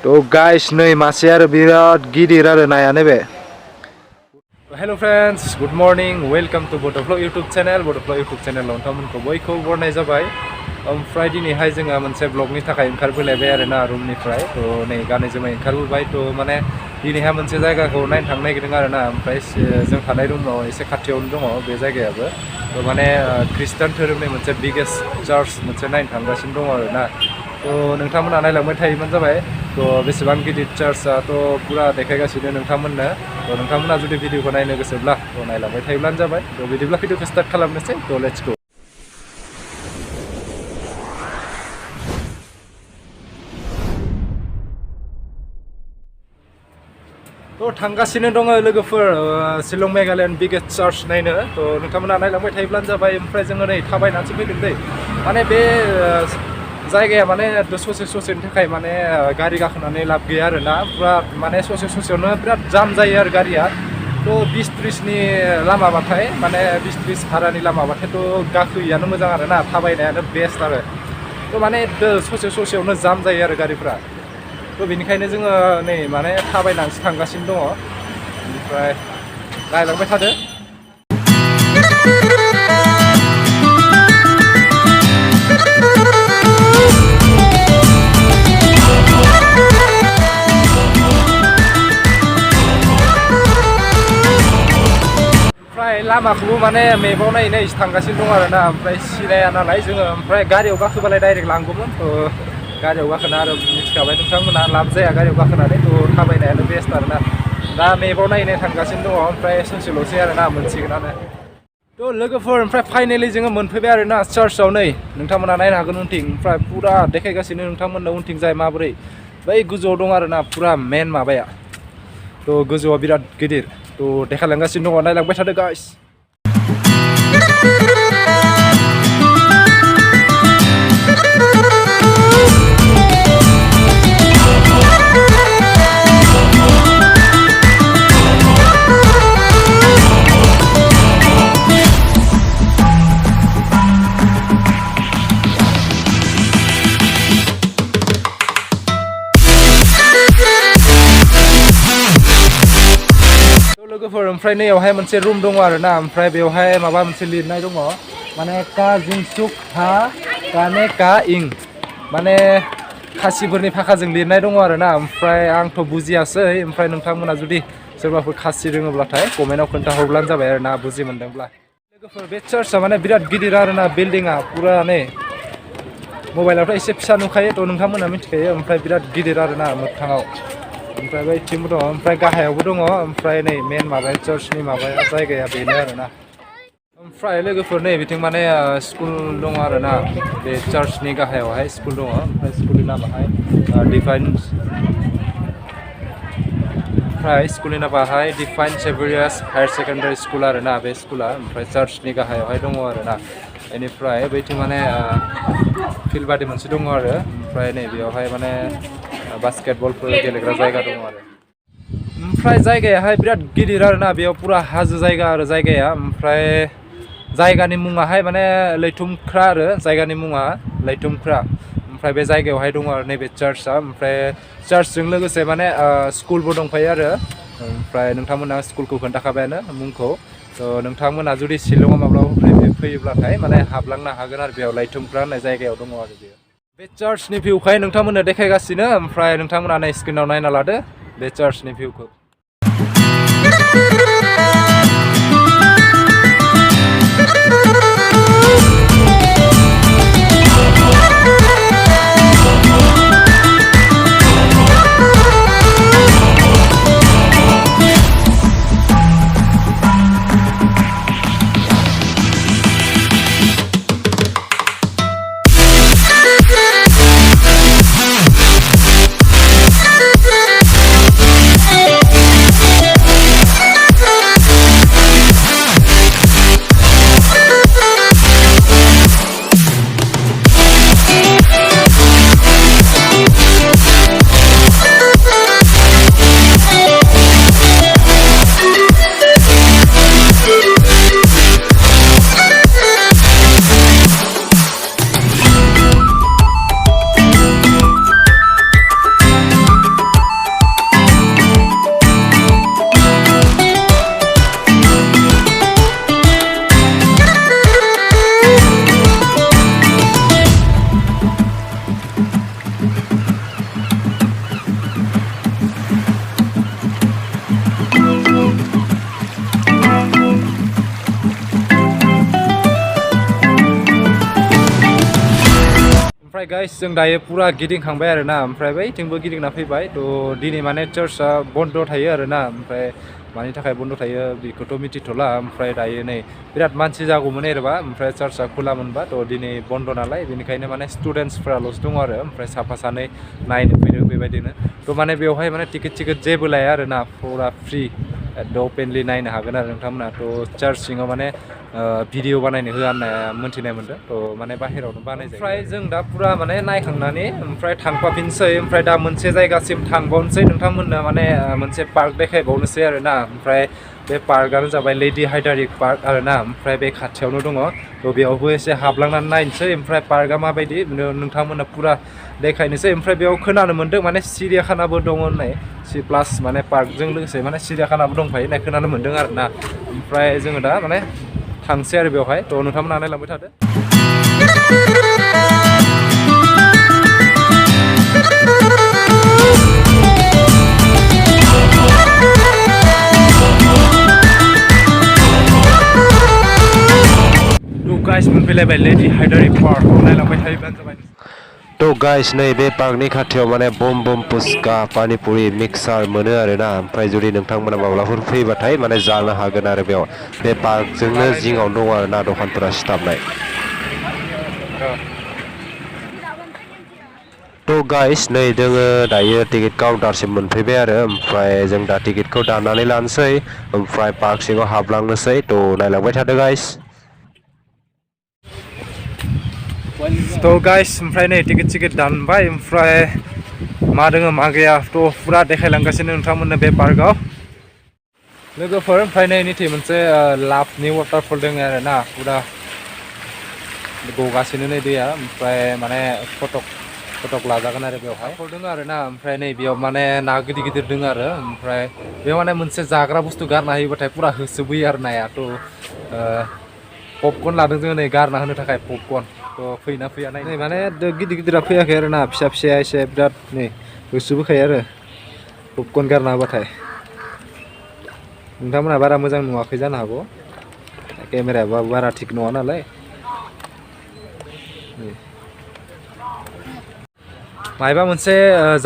तो गाइस नै मासे आरो बिराद गिदिर आरो नायानो बे। Hello friends, good morning, welcome to Bodo YouTube channel. Bodo YouTube channel नोंथांमोनखौ बयखौ बरनाय जाबाय। ओमफ्राय दिनैहाय जोंहा मोनसे ब्लगनि थाखाय ओंखारबोलायबाय आरो ना रुमनिफ्राय। तो नै गानै जोमै ओंखारबोबाय। तो माने दिनैहाय मोनसे जायगाखौ नायनो थांनो नागिरदों आरो ना। ओमफ्राय जों थानाय रुमाव एसे खाथियावनो दङ बे जायगायाबो। तो माने ख्रिस्टान धोरोमनि मोनसे बिगेस्ट चार्च मोनसे नायनो थांगासिनो दङ आरो ना। तो नोंथांमोना नायलांबाय थायोबानो जाबाय। तो बेसेबां गिदिर चार्चआ तो पुरा देखायगासिनो नोंथांमोननो। तो नोंथांमोना जुदि भिडिअखौ नायनो गोसोब्ला तो नायलांबाय थायोब्लानो जाबाय। तो बिदिब्ला भिडिअखौ स्टार्ट खालामनोसै। तो लेट्स गो। तो थांगासिनो दङ लोगोफोर शिलं मेघालयन बिगेस्ट चार्च नायनो। तो नोंथांमोना नायलांबाय थायोब्लानो जाबाय। ओमफ्राय जोङो नै थाबायनानैसो फैगोन दै। माने बे जायगाया माने ससेनि थाखाय माने गारि गाखोनानै लाब गैया आरो ना। पुरा माने ससेयावनो बिराद जाम जायो आरो गारिया। तो 20-30नि लामाबाथाय माने 20-30 भारानि लामाबाथाय तो गाखोयैयानो मोजां आरो ना, थाबायनायानो बेस्ट आरो। तो माने ससेयावनो जाम जायो आरो गारिफ्रा। तो बेनिखायनो जोङो नै माने थाबायनानैसो थांगासिनो दङ। ओमफ्राय नायलांबाय थादो। ओमफ्राय लामाखौबो माने मेपाव नायैसो थांगासिनो दं आरो ना। ओमफ्राय सिनाया नालाय जोङो। ओमफ्राय गारियाव गाखोबालाय डाइरेक्ट लांगौमोन। तो गारियाव गाखोना आरो मिथिखाबाय नोंथांमोना, लाब जाया गारियाव गाखोनानै। तो थाबायनायानो बेस्ट आरो ना। दा मेपाव नायनाय थांगासिनो दङ। ओमफ्राय ससेल'सै आरो ना, मोनसिगोनानो। तो लोगोफोर ओमफ्राय फाइनेलि जोङो मोनफैबाय आरो ना चार्चआव। नै नोंथांमोना नायनो हागोन उनथिं। ओमफ्राय पुरा देखायगासिनो नोंथांमोननो उनथिं जाय माबोरै बै गोजौआव दं आरो ना पुरा मेन माबाया। तो गोजौआ बिराद गिदिर। तो देखायलांगासिनो दङ, नायलांबाय थादो गाइस। लोगोफोर ओमफ्राय नैयावहाय मोनसे रुम दङ आरो ना। ओमफ्राय बेवहाय माबा मोनसे लिरनाय दङ, माने का जिंसुक हा काने का इं, माने खासिफोरनि भाषाजों लिरनाय दङ आरो ना। ओमफ्राय आंथ' बुजियासै। ओमफ्राय नोंथांमोना जुदि सोरबाफोर खासि रोङोब्लाथाय कमेन्टआव खोन्थाहरब्लानो जाबाय आरो ना, बुजि मोनदोंब्ला। लोगोफोर बे चार्चआ माने बिराद गिदिर आरो ना, बिल्डिंआ पुरा नै मबाइलावथ' एसे फिसा नुखायो। तो नोंथांमोना मिथिखायो। ओमफ्राय बिराद गिदिर आरो ना मोगथाङाव। ओमफ्राय बैथिंबो दङ, ओमफ्राय गाहायावबो दङ। ओमफ्राय नै मेन माबाया चार्चनि माबाया जायगाया बेनो आरो ना। ओमफ्राय लोगोफोर नै बिथिं माने स्कुल दङ आरो ना। बे चार्चनि गाहायावहाय स्कुल दङ। ओमफ्राय स्कुलनि नामाहाय डिफाइन सेभेरियास हायार सेकेन्डारि स्कुल आरो ना बे स्कुला। ओमफ्राय चार्चनि गाहायावहाय दङ आरो ना। बेनिफ्राय बैथिं माने फिल्ड बादि मोनसे दङ आरो। ओमफ्राय नै बेयावहाय माने बास्केटबलफोर गेलेग्रा जायगा दङ आरो। ओमफ्राय जायगायाहाय बिराद गिदिर आरो ना, बेयाव पुरा हाजो जायगा आरो जायगाया। ओमफ्राय जायगानि मुङाहाय माने लैथुमख्रा आरो, जायगानि मुङा लैथुमख्रा। ओमफ्राय बे जायगायावहाय दङ आरो नैबे चार्चआ। ओमफ्राय चार्चजों लोगोसे माने स्कुलबो दंफायो आरो। ओमफ्राय नोंथांमोना स्कुलखौ खोन्थाखाबायानो मुंखौ। तो नोंथांमोना जुदि शिलंआव माब्लाबा फैयोब्लाथाय माने हाबलांनो हागोन आरो बेयाव लैथुमख्रा होननाय जायगायाव दङ आरो बेयो। बे चार्चनि भिउखाय नोंथांमोननो देखायगासिनो। ओमफ्राय नोंथांमोना नै स्क्रिनाव नायना लादो बे चार्चनि भिउखौ। गाइस जों दायो पुरा गिदिंखांबाय आरोना ओमफ्राय बैथिंबो गिदिंना फैबाय थ' दिनै माने चार्चआ बन्द थायो आरोना ओमफ्राय मानि थाखाय बन्द थायो बेखौथ' मिथिथ'ला ओमफ्राय दायो नै बिराद मानसि जागौमोन एरबा ओमफ्राय चार्चआ खुला मोनबा थ' दिनै बन्द नालाय बेनिखायनो माने स्टुडेन्टसफोराल'सो दङ आरो ओमफ्राय साफा सानै नायनो फैदों बेबायदिनो थ' माने बेवहाय माने टिकेट जेबो लाया आरोना पुरा फ्रि एकदम अपेनलि नायनो हागोन आरो नोंथांमोना थ' चार्च सिङाव माने भिडिअ बानायनो होआ होनना मोन्थिनाय मोनदों थ' माने बाहेरावनो बानायजायो ओमफ्राय जों दा पुरा माने नायखांनानै ओमफ्राय थांफाफिनसै ओमफ्राय दा मोनसे जायगासिम थांबावनोसै नोंथांमोननो माने मोनसे पार्क देखायबावनोसै आरोना ओमफ्राय बे पार्कआनो जाबाय लेडि हाइदारि पार्क आरोना ओमफ्राय बे खाथियावनो दङ थ' बेयावबो एसे हाबलांनानै नायनोसै ओमफ्राय पार्कआ माबायदि नोंथांमोननो पुरा देखायनोसै ओमफ्राय बेयाव खोनानो मोन्दों माने सिरियाखानाबो दङ होननाय प्लास माने पार्कजों लोगोसे माने सिरियाखानाबो दंफायो होननाय खोनानो मोन्दों आरोना ओमफ्राय जोङो दा माने थांसै आरो बेवहाय थ' नोंथांमोनहा नायलांबाय थादो गाइस मोनफैलायबाय लेडि हाइदारि पार्क नायलांबाय थायोब्लानो जाबाय थ' गाइस नै बे पार्कनि खाथियाव माने बम बम पुस्का पानिपुरि मिक्सार मोनो आरोना ओमफ्राय जुदि नोंथांमोना माब्लाफोर फैबाथाय माने जानो हागोन आरो बेयाव बे पार्कजोंनो जिङावनो दङ आरोना दखानफोरा सिथाबनाय थ' गाइस नै जोङो दायो टिकेट काउन्टारसिम मोनफैबाय आरो ओमफ्राय जों दा टिकेटखौ दाननानै लानोसै ओमफ्राय पार्क सिङाव हाबलांनोसै थ' नायलांबाय थादो गाइस थ' गाइस ओमफ्राय नै टिकेट दानबाय ओमफ्राय मा दोङो मा गैया थ' पुरा देखायलांगासिनो नोंथांमोननो बे पार्कआव लोगोफोर ओमफ्राय नै निथि मोनसे लाभनि वाटारफल दङ आरोना पुरा गगासिनो नै दैया ओमफ्राय माने फटक लाजागोन आरो बेवहाय दङ आरोना ओमफ्राय नै बेयाव माने ना गिदिर गिदिर दङ आरो ओमफ्राय बेयाव माने मोनसे जाग्रा बुस्थु गारना होयोबाथाय पुरा होसोबोयो आरो नाया थ' पपकर्न लादों जोङो नै गारना होनो थाखाय पपकर्न थ' फैयोना फैया नाय माने गिदिर गिदिरा फैयाखै आरोना फिसा फिसाया एसे बिराद नै होसोबोखायो आरो पपकर्न गारना होबाथाय नोंथांमोनहा बारा मोजां नुवाखै जानो हागौ केमेरायाबो बारा थिग नङा नालाय मायबा मोनसे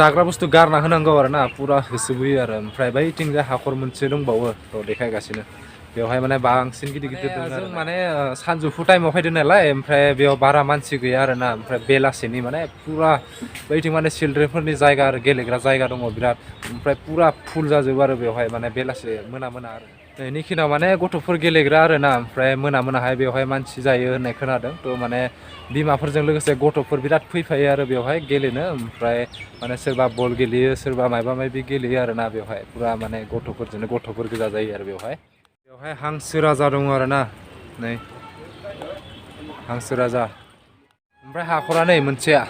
जाग्रा बुस्थु गारना होनांगौ आरोना पुरा होसोबोयो आरो ओमफ्राय बैथिंजाय हाखर मोनसे दंबावो थ' देखायगासिनो बेवहाय माने बांसिन गिदिर गिदिर दङ जों माने सानजौफु टाइमाव फैदों नालाय ओमफ्राय बेयाव बारा मानसि गैया आरोना ओमफ्राय बेलासिनि माने पुरा बैथिं माने चिलड्रेनफोरनि जायगा आरो गेलेग्रा जायगा दङ बिराद ओमफ्राय पुरा फुल जाजोबो आरो बेवहाय माने बेलासि मोना आरो नैखिनाव माने गथ'फोर गेलेग्रा आरोना ओमफ्राय मोनाहाय बेवहाय मानसि जायो होननाय खोनादों थ' माने बिमाफोरजों लोगोसे गथ'फोर बिराद फैफायो आरो बेवहाय गेलेनो ओमफ्राय माने सोरबा बल गेलेयो सोरबा माबा माबि गेलेयो आरोना बेवहाय पुरा माने गथ'फोरजोंनो गथ'फोर गोजा जायो आरो बेवहाय हांसो राजा दङ आरोना नै हांसो राजा ओमफ्राय हाखरा नै मोनसेया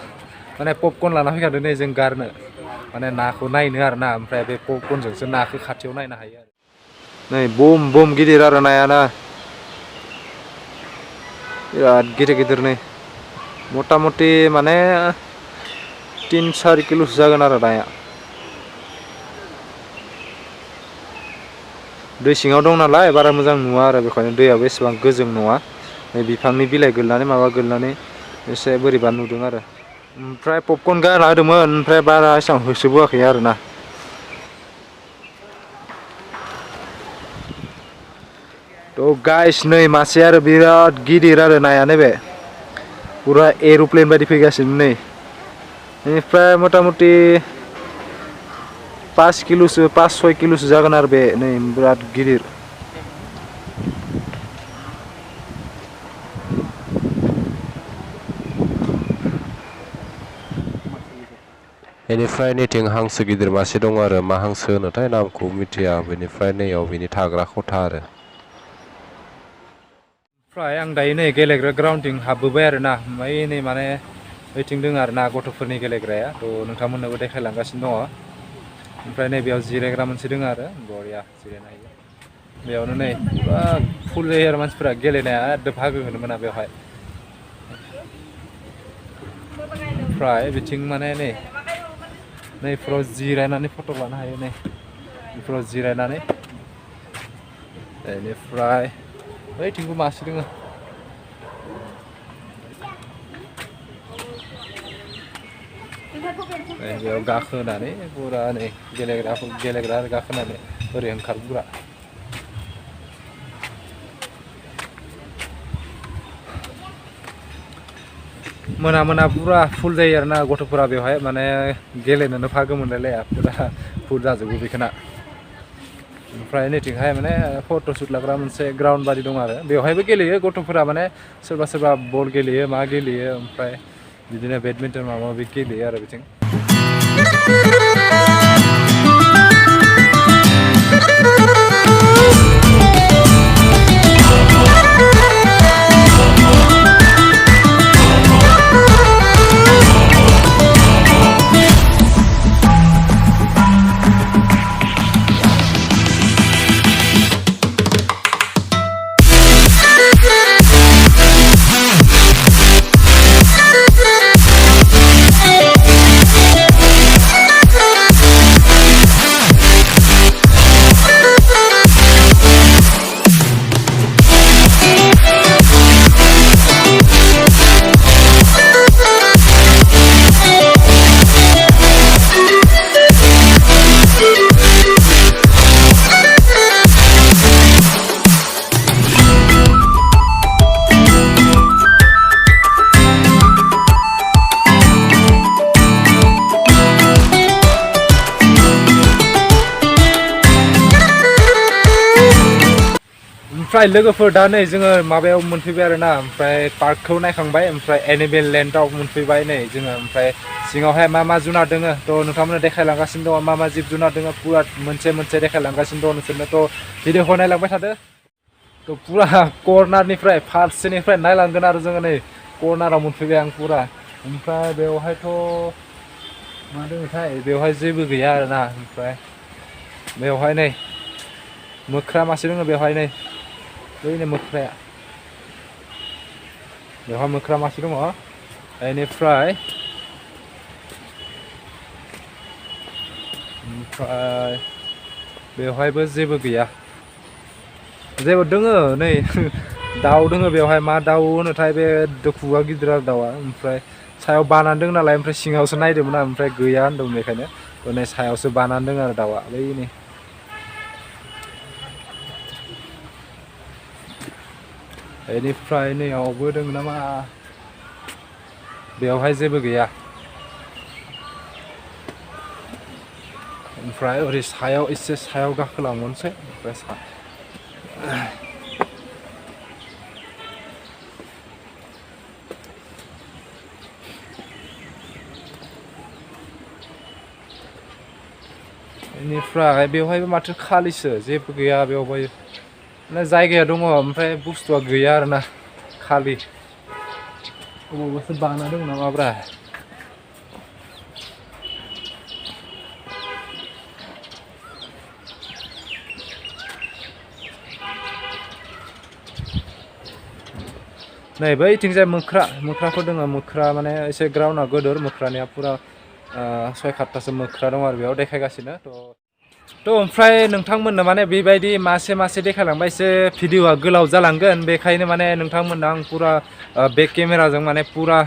माने पपकर्न लाना फैखादों नै जों गारनो माने नाखौ नायनो आरोना ओमफ्राय बे पपकर्नजोंसो नाखौ खाथियाव नायनो हायो आरो नै बुम गिदिर आरो नायाना बिराद गिदिर नै मथा मथि माने 3-4 किल'सो जागोन आरो नाया दै सिङाव दं नालाय बारा मोजां नुवा आरो बेखायनो दैयाबो एसेबां गोजों नङा नै बिफांनि बिलाइ गोलैनानै माबा गोलैनानै एसे बोरैबा नुदों आरो ओमफ्राय पपकर्न गारना होदोंमोन ओमफ्राय बारा एसेबां होसोबोआखै आरोना थ' गाइस नै मासे आरो बिराद गिदिर आरो नायानो बे पुरा एर'प्लेन बायदि फैगासिनो नै बेनिफ्राय मथा मथि 5-6 किल'सो जागोन आरो बे नै बिराद गिदिर बेनिफ्राय नैथिं हांसो गिदिर मासे दं आरो मा हांसो होनोथाय नामखौ मिथिया बेनिफ्राय नैयाव बिनि थाग्रा खथा आरो ओमफ्राय आं दायो नै गेलेग्रा ग्राउन्डथिं हाबबोबाय आरोना ओमफ्राय नै माने ओइथिं दङ आरोना गथ'फोरनि गेलेग्राया थ' नोंथांमोननोबो देखायलांगासिनो दङ ओमफ्राय नै बेयाव जिरायग्रा मोनसे दङ आरो बरिया जिरायनो हायो बेयावनो नै पुरा फुल जायो आरो मानसिफोरा गेलेनाया एकदम बाहागो होनो मोना बेवहाय ओमफ्राय बिथिं माने नैफोराव जिरायनानै फट' लानो हायो नै बेफोराव जिरायनानै बेनिफ्राय ओइथिंबो मासे दङ बेयाव गाखोनानै पुरा नै गेलेग्रा गाखोनानै ओरै ओंखारबोग्रा मोना पुरा फुल जायो आरोना गथ'फोरा बेवहाय माने गेलेनोनो भागो मोनलायलाया पुरा फुल जाजोबो बेखौना ओमफ्राय नैथिंहाय माने फट' शुट लाग्रा मोनसे ग्राउन्ड बादि दं आरो बेवहायबो गेलेयो गथ'फोरा माने सोरबा बल गेलेयो मा गेलेयो ओमफ्राय बिदिनो बेडमिन्टन माबा माबि गेलेयो आरो बिथिं ओमफ्राय लोगोफोर दा नै जोङो माबायाव मोनफैबाय आरोना ओमफ्राय पार्कखौ नायखांबाय ओमफ्राय एनिमेल लेन्डआव मोनफैबाय नै जोङो ओमफ्राय सिङावहाय मा जुनार दोङो थ' नोंथांमोननो देखायलांगासिनो दङ मा जिब जुनार दोङो पुरा मोनसे देखायलांगासिनो दङ नोंसोरनो थ' भिडिअखौ नायलांबाय थादो थ' पुरा कर्नारनिफ्राय फारसेनिफ्राय नायलांगोन आरो जोङो नै कर्नाराव मोनफैबाय आं पुरा ओमफ्राय बेवहायथ' मा दोङोथाय बेवहाय जेबो गैया आरोना ओमफ्राय बेवहाय नै मोख्रा मासे दङ बेवहाय नै बैनो मोख्राया बेवहाय मोख्रा मासे दङ बेनिफ्राय बेवहायबो जेबो गैया जेबो दोङो नै दाउ दोङो बेवहाय मा दाउ होनोथाय बे खुगा गिदिर आरो दाउआ ओमफ्राय सायाव बानानै दं नालाय ओमफ्राय सिङावसो नायदोंमोन आं ओमफ्राय गैया होनदों बेखायनो नै सायावसो बानानै दं आरो दाउआ बैनि बेनिफ्राय नैयावबो दं नामा बेवहाय जेबो गैया ओमफ्राय ओरै सायाव एसे सायाव गाखोलांनोसै ओमफ्राय बेनिफ्राय बेवहायबो माथो खालिसो जेबो गैया बेवहाय जायगाया दङ ओमफ्राय बुस्थुआ गैया आरोना खालि अबावबासो बाना दङ नामाब्रा नै बैथिंजाय मोख्राफोर दङ मोख्रा माने एसे ग्राउन्डआ गोदोर मोख्रानिया पुरा 6-7थासो मोख्रा दङ आरो बेयाव देखायगासिनो थ' ओमफ्राय नोंथांमोननो माने बेबायदि मासे देखायलांबा एसे भिडिअआ गोलाव जालांगोन बेखायनो माने नोंथांमोननो आं पुरा बेक केमेराजों माने पुरा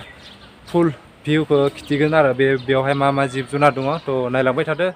फुल भिउखौ खिथिगोन आरो बेवहाय मा जिब जुनार दङ थ' नायलांबाय थादो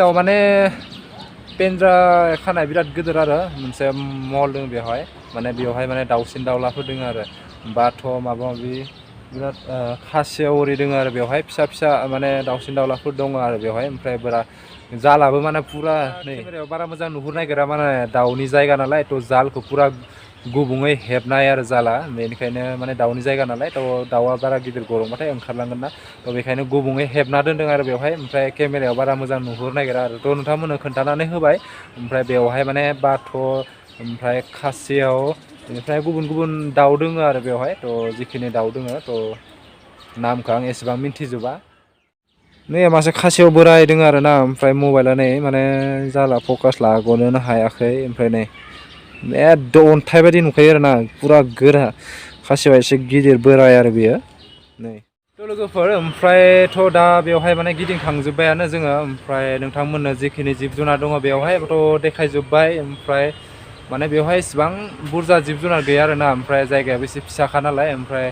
केमेरायाव माने पेन्द्रा खानाय बिराद गिदिर आरो मोनसे मल दं बेवहाय माने बेवहाय माने दाउसिन दाउलाफोर दङ आरो बाथ' माबा माबि बिराद खासेव ओरै दङ आरो बेवहाय फिसा फिसा माने दाउसिन दाउलाफोर दङ आरो बेवहाय ओमफ्राय बारा जालाबो माने पुरा नै केमेरायाव बारा मोजां नुहुरनो नागिरा माने दाउनि जायगा नालाय थ' जालखौ पुरा गुबुङै हेबनाय आरो जाला बेनिखायनो माने दाउनि जायगा नालाय थ' दाउआ बारा गिदिर गरमबाथाय ओंखारलांगोन ना थ' बेखायनो गुबुङै हेबना दोनदों आरो बेवहाय ओमफ्राय केमेरायाव बारा मोजां नुहुरनो नागिरा आरो थ' नोंथांमोननो खोन्थानानै होबाय ओमफ्राय बेवहाय माने बाथ' ओमफ्राय खासेव बेनिफ्राय गुबुन गुबुन दाउ दङ आरो बेवहाय थ' जिखिनि दाउ दङ थ' नामखौ आं एसेबां मिन्थिजोबा नै मासे खासेव बोराय दङ आरो ना ओमफ्राय मबाइला नै माने जाला फकास लाग'नोनो हायाखै ओमफ्राय नै एकदम अन्थाइ बायदि नुखायो आरो ना पुरा गोरा खासेवा एसे गिदिर बोराय आरो बेयो नै थ' लोगोफोर ओमफ्रायथ' दा बेवहाय माने गिदिंखांजोब्बायानो जोङो ओमफ्राय नोंथांमोननो जिखिनि जिब जुनार दङ बेवहायथ' देखायजोब्बाय ओमफ्राय माने बेवहाय इसिबां बुरजा जिब जुनार गैया आरो ना ओमफ्राय जायगायाबो एसे फिसाखा नालाय ओमफ्राय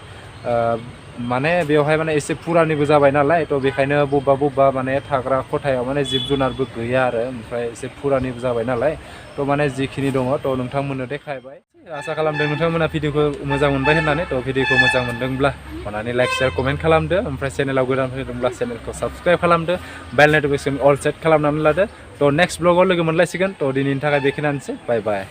माने बेवहाय माने एसे फुरानिबो जाबाय नालाय थ' बेखायनो बबेबा माने थाग्रा खथायाव माने जिब जुनारबो गैया आरो ओमफ्राय एसे फुरानिबो जाबाय नालाय थ' माने जिखिनि दङ थ' नोंथांमोननो देखायबाय आसा खालामदों नोंथांमोना भिडिअखौ मोजां मोनबाय होननानै थ' भिडिअखौ मोजां मोनदोंब्ला अननानै लाइक शेयार कमेन्ट खालामदो ओमफ्राय चेनेलाव गोदान फैदोंब्ला चेनेलखौ साबस्क्राइब खालामदो बेल नटिफिकेसन अल सेट खालामनानै लादो थ' नेक्स्ट ब्लगाव लोगो मोनलायसिगोन थ' दिनैनि थाखाय बेखिनियानोसै बाय बाय